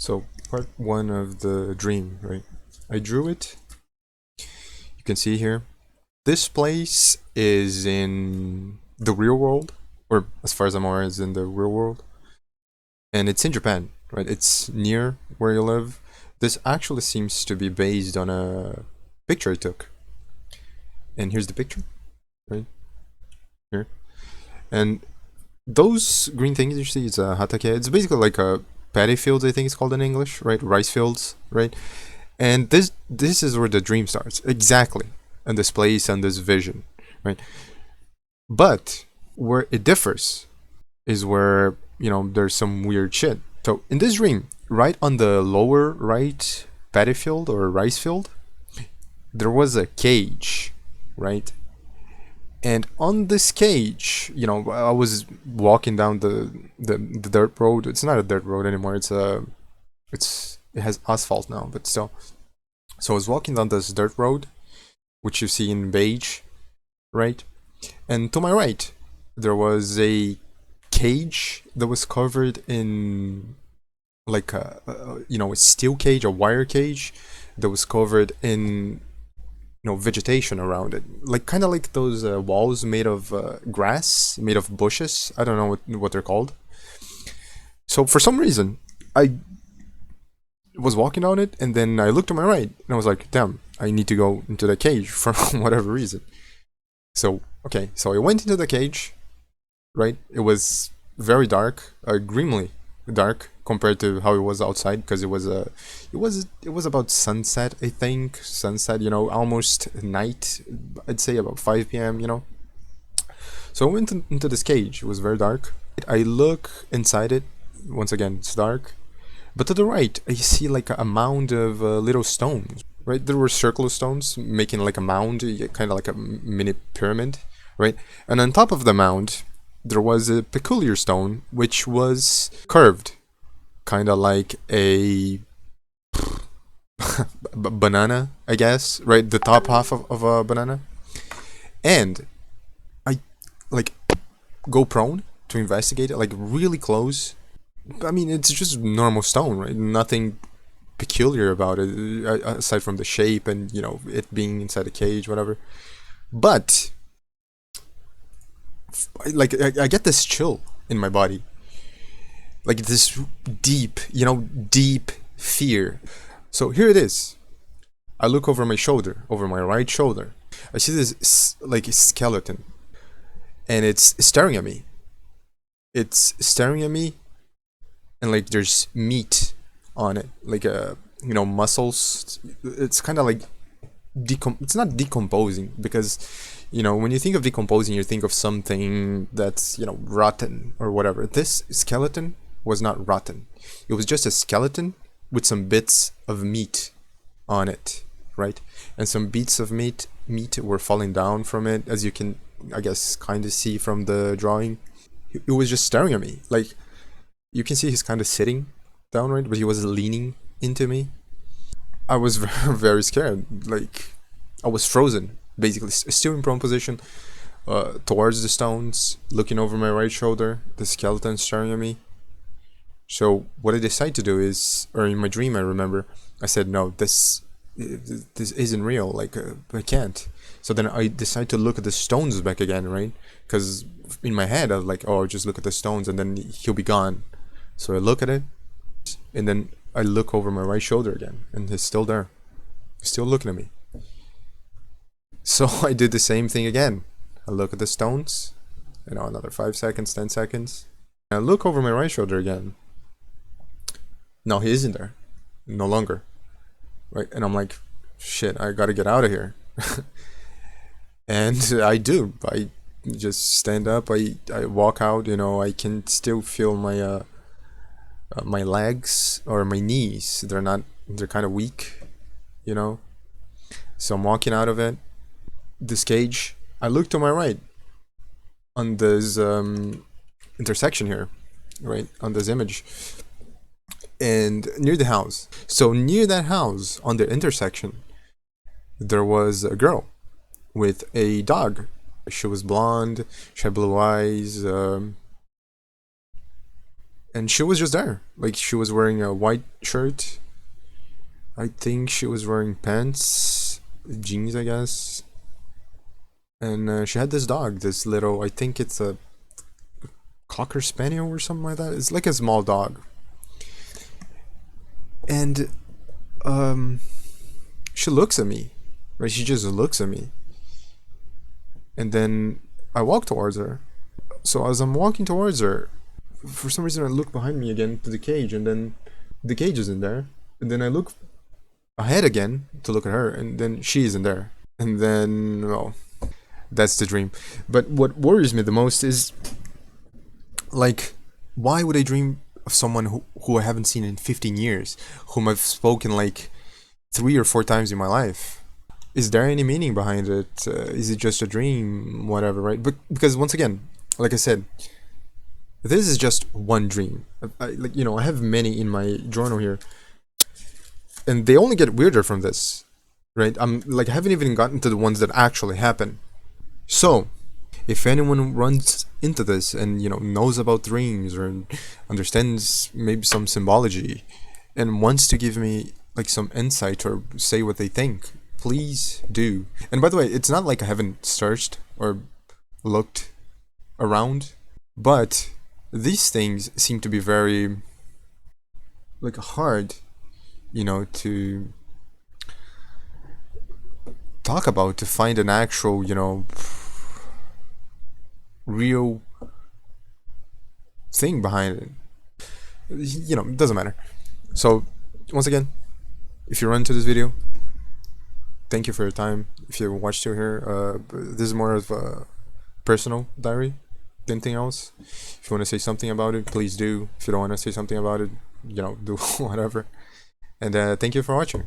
So part one of the dream, right? I drew it. You can see here. This place is in the real world, or as far as I'm aware, is in the real world, and it's in Japan, right? It's near where you live. This actually seems to be based on a picture I took, and here's the picture, right here. And those green things you see, it's a hatake. It's basically like a paddy fields, I think it's called in English, right? Rice fields, right? And this is where the dream starts, exactly, and this place and this vision, right? But where it differs is where there's some weird shit. So in this dream, right on the lower right paddy field or rice field, there was a cage, right? And on this cage, I was walking down the dirt road. It's not a dirt road anymore. It has asphalt now, but still. So I was walking down this dirt road, which you see in beige, right? And to my right, there was a cage that was covered in like a steel cage, a wire cage that was covered in vegetation around it, like kind of like those walls made of grass, made of bushes. I don't know what they're called. So for some reason, I was walking on it, and then I looked to my right, and I was like, "Damn, I need to go into the cage for whatever reason." So okay, so I went into the cage. Right, it was very dark, grimly dark compared to how it was outside, because it was about sunset, I think, sunset, almost night. I'd say about 5 p.m. So I went into this cage. It was very dark. I look inside it. Once again, it's dark. But to the right, I see like a mound of little stones. Right, there were circular stones making like a mound, kind of like a mini pyramid. Right, and on top of the mound, there was a peculiar stone which was curved, kind of like a banana, I guess. Right, the top half of a banana. And I like go prone to investigate it, like really close. I mean, it's just normal stone, right? Nothing peculiar about it aside from the shape and it being inside a cage, whatever. But I get this chill in my body, like this deep, deep fear. So here it is. I look over my shoulder, over my right shoulder. I see this like skeleton, and it's staring at me. It's staring at me, and like there's meat on it, like muscles. It's kind of like it's not decomposing, because when you think of decomposing, you think of something that's rotten or whatever. This skeleton was not rotten. It was just a skeleton with some bits of meat on it, right? And some bits of meat were falling down from it, as you can, I guess, kind of see from the drawing. It was just staring at me. Like, you can see he's kind of sitting down, right? But he was leaning into me. I was very, very scared. Like, I was frozen, basically, still in prone position, towards the stones, looking over my right shoulder, the skeleton staring at me. So what I decided to do is, or in my dream, I remember, I said, no, this isn't real. Like, I can't. So then I decided to look at the stones back again, right? Because in my head, I was like, oh, I'll just look at the stones and then he'll be gone. So I look at it, and then I look over my right shoulder again, and he's still there. He's still looking at me. So I did the same thing again. I look at the stones, another 5 seconds, 10 seconds. I look over my right shoulder again. No, he isn't there. No longer. Right? And I'm like, shit, I gotta get out of here. And I do. I just stand up. I walk out. I can still feel my legs or my knees. They're kind of weak. So I'm walking out of it. This cage. I look to my right on this intersection here, right, on this image, and near the house. So near that house, on the intersection, there was a girl with a dog. She was blonde. She had blue eyes. and she was just there. Like, she was wearing a white shirt. I think she was wearing pants, jeans, I guess. And she had this dog, this little, I think it's a Cocker Spaniel or something like that. It's like a small dog. And she looks at me, right? She just looks at me. And then I walk towards her. So as I'm walking towards her, for some reason I look behind me again to the cage, and then the cage isn't there. And then I look ahead again to look at her, and then she isn't there. And then, well, that's the dream. But what worries me the most is, like, why would I dream of someone who I haven't seen in 15 years, whom I've spoken like 3 or 4 times in my life? Is there any meaning behind it? Is it just a dream? Whatever, right? But because once again, like I said, this is just one dream. Like, I have many in my journal here, and they only get weirder from this, right? I'm like, I haven't even gotten to the ones that actually happen. So, if anyone runs into this and knows about dreams or understands maybe some symbology and wants to give me like some insight or say what they think, please do. And by the way, it's not like I haven't searched or looked around, but these things seem to be very like hard, to talk about, to find an actual, real thing behind it. It doesn't matter. So once again, if you run into this video, thank you for your time. If you watched till here, this is more of a personal diary than anything else. If you want to say something about it, please do. If you don't want to say something about it, do whatever. And thank you for watching.